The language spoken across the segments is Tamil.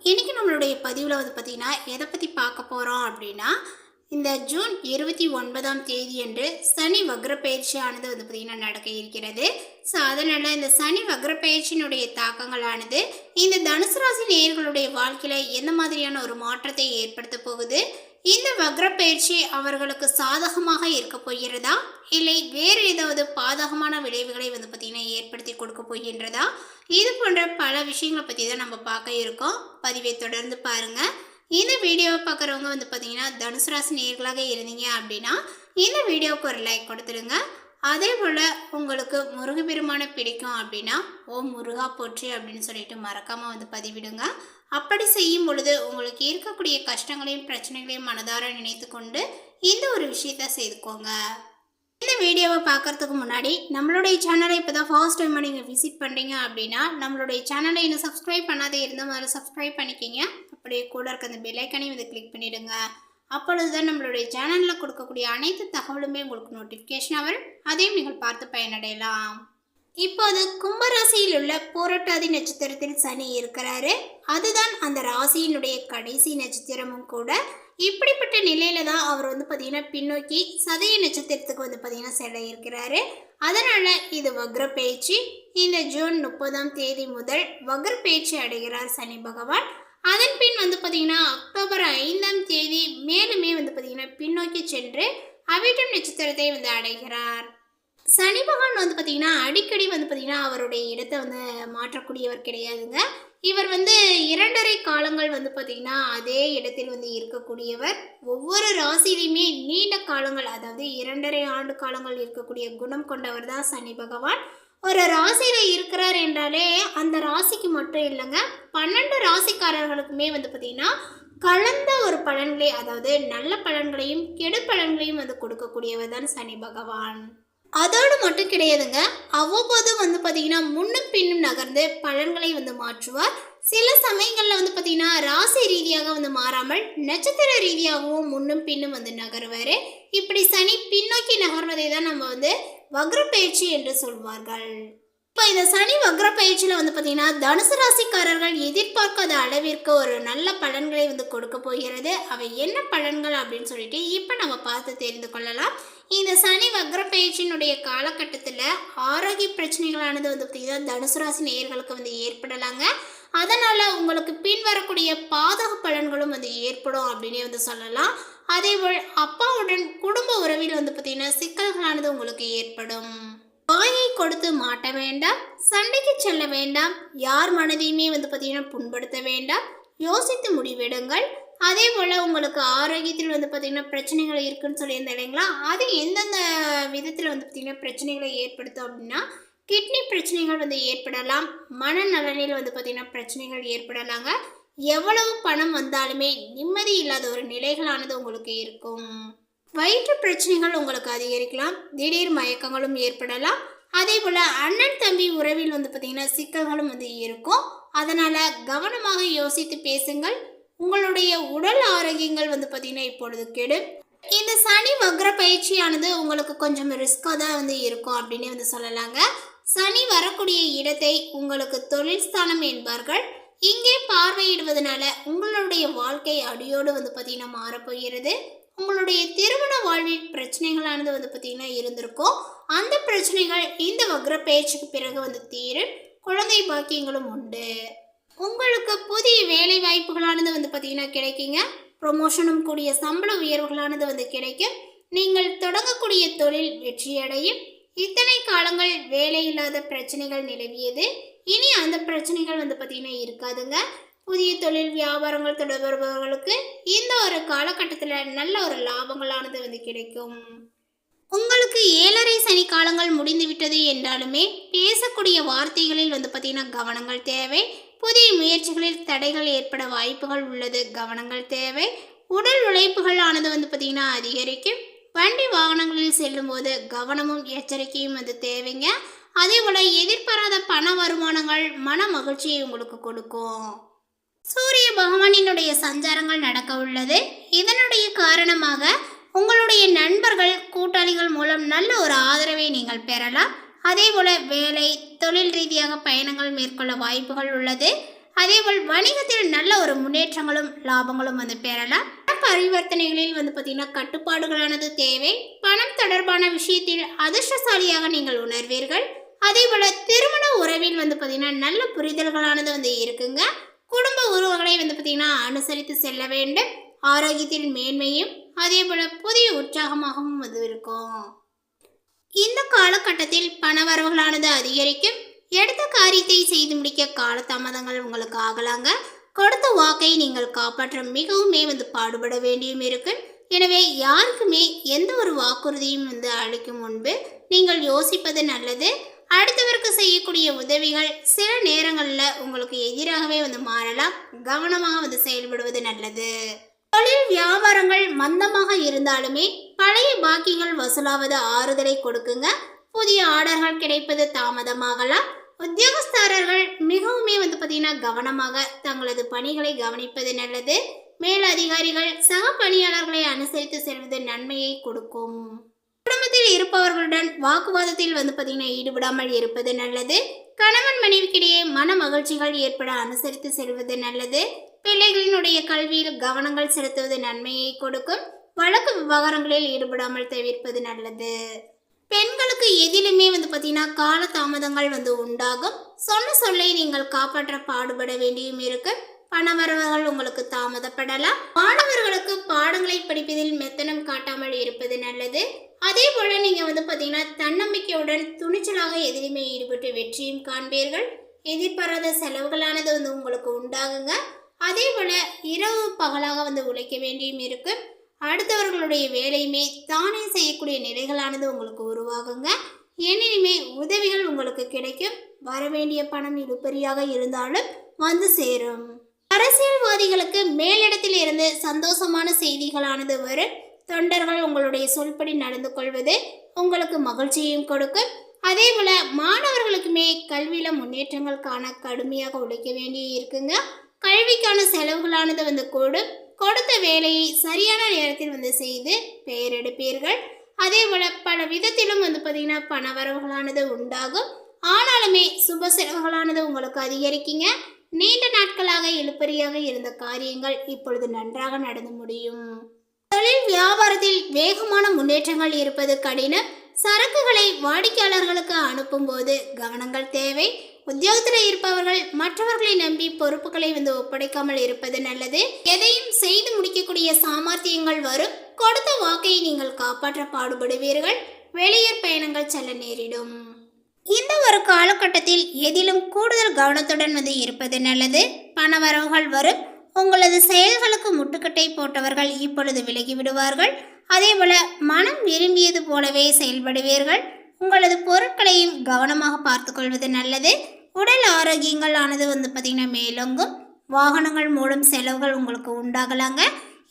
இன்றைக்கி நம்மளுடைய பதிவில் பார்த்திங்கன்னா எதை பற்றி பார்க்க போகிறோம் அப்படின்னா, இந்த ஜூன் 29ஆம் தேதி அன்று சனி வக்ர பயிற்சியானது பார்த்திங்கன்னா நடக்க இருக்கிறது. ஸோ அதனால் இந்த சனி வக்ர பயிற்சியினுடைய தாக்கங்களானது இந்த தனுசு ராசி நேயர்களுடைய வாழ்க்கையில் எந்த மாதிரியான ஒரு மாற்றத்தை ஏற்படுத்த போகுது, இந்த வக்ர பயிற்சி அவர்களுக்கு சாதகமாக இருக்க போகிறதா இல்லை வேறு ஏதாவது பாதகமான விளைவுகளை பார்த்திங்கன்னா ஏற்படுத்தி கொடுக்க போகின்றதா, இது போன்ற பல விஷயங்களை பற்றி தான் நம்ம பார்க்க இருக்கோம். பதிவை தொடர்ந்து பாருங்கள். இந்த வீடியோவை பார்க்குறவங்க பார்த்திங்கன்னா தனுசு ராசி நேயர்களாக இருந்தீங்க அப்படின்னா இந்த வீடியோவுக்கு ஒரு லைக் கொடுத்துருங்க. அதே போல் உங்களுக்கு முருகப்பெருமானை பிடிக்கும் அப்படின்னா ஓம் முருகா போற்றி அப்படின்னு சொல்லிட்டு மறக்காமல் பதிவிடுங்க. அப்படி செய்யும் பொழுது உங்களுக்கு இருக்கக்கூடிய கஷ்டங்களையும் பிரச்சனைகளையும் மனதார நினைத்து கொண்டு இந்த ஒரு விஷயத்த செய்துக்கோங்க. இந்த வீடியோவை பார்க்குறதுக்கு முன்னாடி நம்மளுடைய சேனலை இப்போ தான் ஃபர்ஸ்ட் டைம் நீங்கள் விசிட் பண்ணுறீங்க அப்படின்னா நம்மளுடைய சேனலை இன்னும் சப்ஸ்கிரைப் பண்ணாதே இருந்தால் முதல்ல சப்ஸ்கிரைப் பண்ணிக்கிங்க. அப்படியே கூட இருக்க அந்த பெல் ஐக்கானையும் கிளிக் பண்ணிவிடுங்க. அப்பொழுது தான் நம்மளுடைய சேனலில் கொடுக்கக்கூடிய அனைத்து தகவலுமே உங்களுக்கு நோட்டிஃபிகேஷன் வரும். அதையும் நீங்கள் பார்த்து பயனடையலாம். இப்போது கும்பராசியில் உள்ள பூரட்டாதி நட்சத்திரத்தில் சனி இருக்கிறாரு. அதுதான் அந்த ராசியினுடைய கடைசி நட்சத்திரமும் கூட. இப்படிப்பட்ட நிலையில தான் அவர் பார்த்திங்கன்னா பின்னோக்கி சதய நட்சத்திரத்துக்கு பார்த்திங்கன்னா செல்ல இருக்கிறாரு. அதனால் இது வக்ர பயிற்சி. இந்த ஜூன் 30ஆம் தேதி முதல் வக்ர பயிற்சி அடைகிறார் சனி பகவான். அதன் பின் பார்த்திங்கன்னா அக்டோபர் 5ஆம் தேதி மேலுமே பார்த்திங்கன்னா பின்னோக்கி சென்று அவிட்டம் நட்சத்திரத்தை அடைகிறார். சனி பகவான் பார்த்திங்கன்னா அடிக்கடி பார்த்திங்கன்னா அவருடைய இடத்தை மாற்றக்கூடியவர் கிடையாதுங்க. இவர் 2.5 காலங்கள் பார்த்திங்கன்னா அதே இடத்தில் இருக்கக்கூடியவர். ஒவ்வொரு ராசியிலையுமே நீண்ட காலங்கள், அதாவது 2.5 ஆண்டு காலங்கள் இருக்கக்கூடிய குணம் கொண்டவர் தான் சனி பகவான். ஒரு ராசியில் இருக்கிறார் என்றாலே அந்த ராசிக்கு மட்டும் இல்லைங்க, 12 ராசிக்காரர்களுக்குமே பார்த்திங்கன்னா கலந்த ஒரு பலன்களை, அதாவது நல்ல பலன்களையும் கெடு பலன்களையும் கொடுக்கக்கூடியவர் தான் சனி பகவான். அதோடு மட்டும் கிடையாதுங்க, அவ்வப்போது பார்த்திங்கன்னா முன்னும் பின்னும் நகர்ந்து பலன்களை மாற்றுவார். சில சமயங்களில் பார்த்திங்கன்னா ராசி ரீதியாக மாறாமல் நட்சத்திர ரீதியாகவும் முன்னும் பின்னும் நகருவார். இப்படி சனி பின்னோக்கி நகர்வதை தான் நம்ம வக்ர பயிற்சி என்று சொல்வார்கள். இப்போ இந்த சனி வக்ர பயிற்சியில் பார்த்திங்கன்னா தனுசு ராசிக்காரர்கள் எதிர்பார்க்காத அளவிற்கு ஒரு நல்ல பலன்களை கொடுக்க போகிறது. அவை என்ன பலன்கள் அப்படின்னு சொல்லிட்டு இப்போ நம்ம பார்த்து தெரிந்து கொள்ளலாம். இந்த சனி வக்ர பயிற்சியினுடைய காலகட்டத்தில் ஆரோக்கிய பிரச்சனைகளானது பார்த்திங்கன்னா தனுசு ராசி நேயர்களுக்கு ஏற்படலாங்க. அதனால் உங்களுக்கு பின் வரக்கூடிய பாதக பலன்களும் ஏற்படும் அப்படின்னே சொல்லலாம். அதேபோல் அப்பாவுடன் குடும்ப உறவில் பார்த்திங்கன்னா சிக்கல்களானது உங்களுக்கு ஏற்படும். வாயை கொடுத்து மாட்ட வேண்டாம், சண்டைக்கு செல்ல வேண்டாம், யார் மனதையுமே பார்த்திங்கன்னா புண்படுத்த வேண்டாம், யோசித்து முடிவெடுங்கள். அதே போல் உங்களுக்கு ஆரோக்கியத்தில் பார்த்திங்கன்னா பிரச்சனைகள் இருக்குன்னு சொல்லியிருந்தேன் இல்லைங்களா, அது எந்தெந்த விதத்தில் பார்த்திங்கன்னா பிரச்சனைகளை ஏற்படுத்தும் அப்படின்னா கிட்னி பிரச்சனைகள் ஏற்படலாம், மனநலனில் பார்த்திங்கன்னா பிரச்சனைகள் ஏற்படலாங்க. எவ்வளவு பணம் வந்தாலுமே நிம்மதி இல்லாத ஒரு நிலைகளானது உங்களுக்கு இருக்கும். வயிற்று பிரச்சனைகள் உங்களுக்கு அதிகரிக்கலாம், திடீர் மயக்கங்களும் ஏற்படலாம். அதே போல் அண்ணன் தம்பி உறவில் பார்த்திங்கன்னா சிக்கல்களும் இருக்கும். அதனால் கவனமாக யோசித்து பேசுங்கள். உங்களுடைய உடல் ஆரோக்கியங்கள் பார்த்திங்கன்னா இப்பொழுது கெடும். இந்த சனி வக்ர பயிற்சியானது உங்களுக்கு கொஞ்சம் ரிஸ்காக தான் இருக்கும் அப்படின்னு சொல்லலாங்க. சனி வரக்கூடிய இடத்தை உங்களுக்கு தொழில் ஸ்தானம் என்பார்கள். இங்கே பார்வையிடுவதனால உங்களுடைய வாழ்க்கை அடியோடு பார்த்திங்கன்னா மாறப்போகிறது. உங்களுடைய திருமண வாழ்வில் பிரச்சனைகளானது பார்த்திங்கன்னா இருந்திருக்கும். அந்த பிரச்சனைகள் இந்த வக்ர பயிற்சிக்கு பிறகு தீரும். குழந்தை பாக்கியங்களும் உண்டு. உங்களுக்கு புதிய வேலை வாய்ப்புகளானது பார்த்திங்கன்னா கிடைக்குங்க. ப்ரொமோஷனும் கூடிய சம்பள உயர்வுகளானது கிடைக்கும். நீங்கள் தொடங்கக்கூடிய தொழில் வெற்றியடையும். இத்தனை காலங்கள் வேலை இல்லாத பிரச்சனைகள் நிலவியது, இனி அந்த பிரச்சனைகள் பார்த்திங்கன்னா இருக்காதுங்க. புதிய தொழில் வியாபாரங்கள் தொடர்பவர்களுக்கு இந்த ஒரு காலகட்டத்தில் நல்ல ஒரு லாபங்களானது கிடைக்கும். உங்களுக்கு 7.5 சனி காலங்கள் முடிந்து விட்டது என்றாலுமே பேசக்கூடிய வார்த்தைகளில் பார்த்திங்கன்னா கவனங்கள் தேவை. புதிய முயற்சிகளில் தடைகள் ஏற்பட வாய்ப்புகள் உள்ளது, கவனங்கள் தேவை. உடல் உழைப்புகளானது பார்த்திங்கன்னா அதிகரிக்கும். வண்டி வாகனங்களில் செல்லும் போது கவனமும் எச்சரிக்கையும் தேவைங்க. அதே போல் எதிர்பாராத பண வருமானங்கள் மன மகிழ்ச்சியை உங்களுக்கு கொடுக்கும். சூரிய பகவானினுடைய சஞ்சாரங்கள் நடக்க உள்ளது. இதனுடைய காரணமாக உங்களுடைய நண்பர்கள் கூட்டாளிகள் மூலம் நல்ல ஒரு ஆதரவை நீங்கள் பெறலாம். அதே போல் வேலை தொழில் ரீதியாக பயணங்கள் மேற்கொள்ள வாய்ப்புகள் உள்ளது. அதேபோல் வணிகத்தில் நல்ல ஒரு முன்னேற்றங்களும் லாபங்களும் வந்து பெறலாம். பரிவர்த்தனைகளில் வந்து பார்த்தீங்கன்னா கட்டுப்பாடுகளானது தேவை. பணம் தொடர்பான விஷயத்தில் அதிர்ஷ்டசாலியாக நீங்கள் உணர்வீர்கள். அதேபோல திருமண உறவில் வந்து பார்த்தீங்கன்னா நல்ல புரிதல்களானது வந்து இருக்குங்க. குடும்ப உறவுகளை வந்து பார்த்தீங்கன்னா அனுசரித்து செல்ல வேண்டும். ஆரோக்கியத்தில் மேன்மையும் அதேபோல புதிய உற்சாகமாகவும் வந்து இருக்கும். இந்த காலகட்டத்தில் பணவரவுகளானது அதிகரிக்கும். எடுத்த காரியத்தை செய்து முடிக்க காலதாமதங்கள் உங்களுக்கு ஆகலாங்க. கொடுத்த வாக்கை நீங்கள் காப்பாற்ற மிகவுமே வந்து பாடுபட வேண்டியும் இருக்கு. எனவே யாருக்குமே எந்த ஒரு வாக்குறுதியும் வந்து அளிக்கும் முன்பு நீங்கள் யோசிப்பது நல்லது. அடுத்தவருக்கு செய்யக்கூடிய உதவிகள் சில நேரங்களில் உங்களுக்கு எதிராகவே வந்து மாறலாம். கவனமாக வந்து செயல்படுவது நல்லது. தொழில் வியாபாரங்கள் மந்தமாக இருந்தாலுமே பழைய பாக்கிகள் வசூலாவது ஆறுதலை கொடுக்குங்க. புதிய ஆர்டர்கள் கிடைப்பது தாமதமாகலாம். உத்தியோகஸ்தரர்கள் மிகவுமே வந்து பார்த்தீங்கன்னா கவனமாக தங்களது பணிகளை கவனிப்பது நல்லது. மேலதிகாரிகள் சக பணியாளர்களை அனுசரித்து செல்வது நன்மையை கொடுக்கும். குடும்பத்தில் இருப்பவர்களுடன் வாக்குவாதத்தில் வந்து பார்த்தீங்கன்னா ஈடுபடாமல் இருப்பது நல்லது. கணவன் மனைவிக்கிடையே மன மகிழ்ச்சிகள் ஏற்பட அனுசரித்து செல்வது நல்லது. பிள்ளைகளினுடைய கல்வியில் கவனங்கள் செலுத்துவது நன்மையை கொடுக்கும். வழக்கு விவகாரங்களில் ஈடுபடாமல் தவிர்ப்பது நல்லது. பெண்களுக்கு எதிலுமே வந்து பார்த்தீங்கன்னா கால தாமதங்கள் வந்து உண்டாகும். சொன்ன சொல்லை நீங்கள் காப்பாற்ற பாடுபட வேண்டியும் இருக்கு. பணவரவுகள் உங்களுக்கு தாமதப்படலாம். மாணவர்களுக்கு பாடங்களை படிப்பதில் மெத்தனம் காட்டாமல் இருப்பது நல்லது. அதே போல நீங்க வந்து பார்த்தீங்கன்னா தன்னம்பிக்கையுடன் துணிச்சலாக எதிலுமே ஈடுபட்டு வெற்றியும் காண்பீர்கள். எதிர்பாராத செலவுகளானது வந்து உங்களுக்கு உண்டாகுங்க. அதே போல இரவு பகலாக வந்து உழைக்க வேண்டியும் இருக்கு. அடுத்தவர்களுடைய வேலையுமே தானே செய்யக்கூடிய நிலைகளானது உங்களுக்கு உருவாகுங்க. ஏனிலுமே உதவிகள் உங்களுக்கு கிடைக்கும். வரவேண்டிய பணம் இழுபறியாக இருந்தாலும் வந்து சேரும். அரசியல்வாதிகளுக்கு மேலிடத்தில் இருந்து சந்தோஷமான செய்திகளானது வரும். தொண்டர்கள் உங்களுடைய சொல்படி நடந்து கொள்வது உங்களுக்கு மகிழ்ச்சியையும் கொடுக்கும். அதே போல மாணவர்களுக்குமே கல்வியில முன்னேற்றங்கள் காண கடுமையாக உழைக்க வேண்டி இருக்குங்க. கல்விக்கான செலவுகளானது வந்து கூடும். கொடுத்த வேலையை சரியான நேரத்தில் வந்து செய்து பெயர் எடுப்பீர்கள். அதே போல பல விதத்திலும் வந்து பார்த்தீங்கன்னா பண வரவுகளானது உண்டாகும். ஆனாலுமே சுப செலவுகளானது உங்களுக்கு அதிகரிக்குங்க. நீண்ட நாட்களாக இழுபறியாக இருந்த காரியங்கள் இப்பொழுது நன்றாக நடந்து முடியும். தொழில் வியாபாரத்தில் வேகமான முன்னேற்றங்கள் இருப்பது கடினம். சரக்குகளை வாடிக்கையாளர்களுக்கு அனுப்பும் போது கவனங்கள் தேவை. உத்தியோகத்தில் இருப்பவர்கள் மற்றவர்களை நம்பி பொறுப்புகளை வந்து ஒப்படைக்காமல் இருப்பது நல்லது. எதையும் செய்து முடிக்கக்கூடிய சாமர்த்தியங்கள் வரும். கொடுத்த வாக்கை நீங்கள் காப்பாற்ற பாடுபடுவீர்கள். வெளியூர் பயணங்கள் செல்ல நேரிடும். இந்த ஒரு காலகட்டத்தில் எதிலும் கூடுதல் கவனத்துடன் வந்து இருப்பது நல்லது. பண வரவுகள் வரும். உங்களது செயல்களுக்கு முட்டுக்கட்டை போட்டவர்கள் இப்பொழுது விலகி விடுவார்கள். அதே போல மனம் விரும்பியது போலவே செயல்படுவீர்கள். உங்களது பொருட்களையும் கவனமாக பார்த்து கொள்வது நல்லது. உடல் ஆரோக்கியங்கள் ஆனது வந்து பார்த்தீங்கன்னா மேலோங்கும். வாகனங்கள் மூலம் செலவுகள் உங்களுக்கு உண்டாகலாங்க.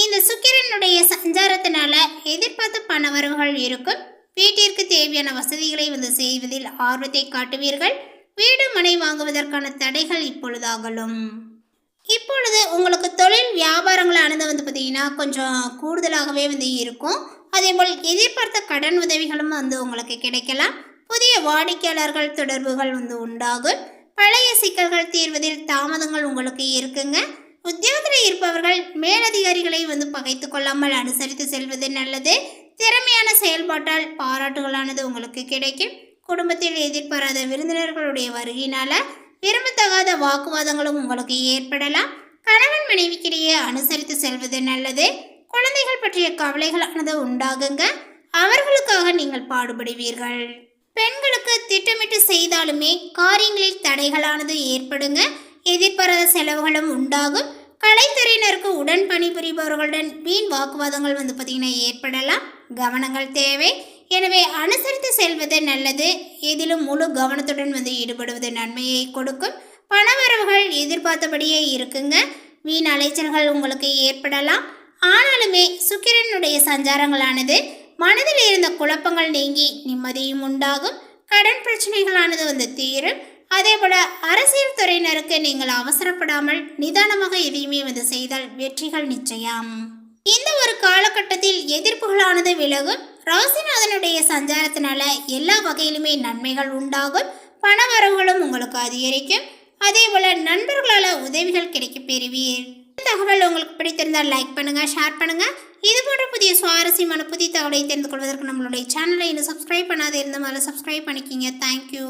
இந்த சுக்கிரனுடைய சஞ்சாரத்தினால எதிர்பார்த்த பணவரவுகள் இருக்கும். வீட்டிற்கு தேவையான வசதிகளை வந்து செய்வதில் ஆர்வத்தை காட்டுவீர்கள். வீடு மனை வாங்குவதற்கான தடைகள் இப்பொழுது அகலும். இப்பொழுது உங்களுக்கு தொழில் வியாபாரங்களானது வந்து பார்த்தீங்கன்னா கொஞ்சம் கூடுதலாகவே வந்து இருக்கும். அதேபோல் எதிர்பார்த்த கடன் உதவிகளும் வந்து உங்களுக்கு கிடைக்கலாம். புதிய வாடிக்கையாளர்கள் தொடர்புகள் வந்து உண்டாகும். பழைய சிக்கல்கள் தீர்வதில் தாமதங்கள் உங்களுக்கு இருக்குங்க. உத்தியோகத்தில் இருப்பவர்கள் மேலதிகாரிகளை வந்து பகைத்து கொள்ளாமல் அனுசரித்து செல்வது நல்லது. திறமையான செயல்பாட்டால் பாராட்டுகளானது உங்களுக்கு கிடைக்கும். குடும்பத்தில் எதிர்பாராத விருந்தினர்களுடைய வருகையினால விரும்பத்தகாத வாக்குவாதங்களும் உங்களுக்கு ஏற்படலாம். கணவன் மனைவிக்கிடையே அனுசரித்து செல்வது நல்லது. குழந்தைகள் பற்றிய கவலைகளானது உண்டாகுங்க. அவர்களுக்காக நீங்கள் பாடுபடுவீர்கள். பெண்களுக்கு திட்டமிட்டு செய்தாலுமே காரியங்களில் தடைகளானது ஏற்படுங்க. எதிர்பாராத செலவுகளும் உண்டாகும். கலைத்துறையினருக்கு உடன் பணிபுரிபவர்களுடன் வீண் வாக்குவாதங்கள் வந்து பார்த்தீங்கன்னா ஏற்படலாம். கவனங்கள் தேவை. எனவே அனுசரித்து செல்வது நல்லது. இதிலும் முழு கவனத்துடன் வந்து ஈடுபடுவது நன்மையை கொடுக்கும். பணவரவுகள் எதிர்பார்த்தபடியே இருக்குங்க. வீண் அலைச்சல்கள் உங்களுக்கு ஏற்படலாம். ஆனாலுமே சுக்கிரனுடைய சஞ்சாரங்களானது மனதில் இருந்த குழப்பங்கள் நீங்கி நிம்மதியும் உண்டாகும். கடன் பிரச்சனைகளானது வந்து தீரும். அதே போல அரசியல் துறையினருக்கு நீங்கள் அவசரப்படாமல் நிதானமாக எதையுமே வந்து செய்தால் வெற்றிகள் நிச்சயம். இந்த ஒரு காலகட்டத்தில் எதிர்ப்புகளானது விலகும். ராசிநாதனுடைய சஞ்சாரத்தினால எல்லா வகையிலுமே நன்மைகள் உண்டாகும். பண வரவுகளும் உங்களுக்கு அதிகரிக்கும். அதே போல் நண்பர்களால் உதவிகள் கிடைக்க பெறுவீர். இந்த தகவல் உங்களுக்கு பிடித்திருந்தால் லைக் பண்ணுங்கள், ஷேர் பண்ணுங்கள். இது போன்ற புதிய சுவாரஸ்யமான புதிய தகவலை தெரிந்து கொள்வதற்கு நம்மளுடைய சேனலை இன்னும் சப்ஸ்கிரைப் பண்ணாத இருந்தால் சப்ஸ்கிரைப் பண்ணிக்கிங்க. தேங்க்யூ.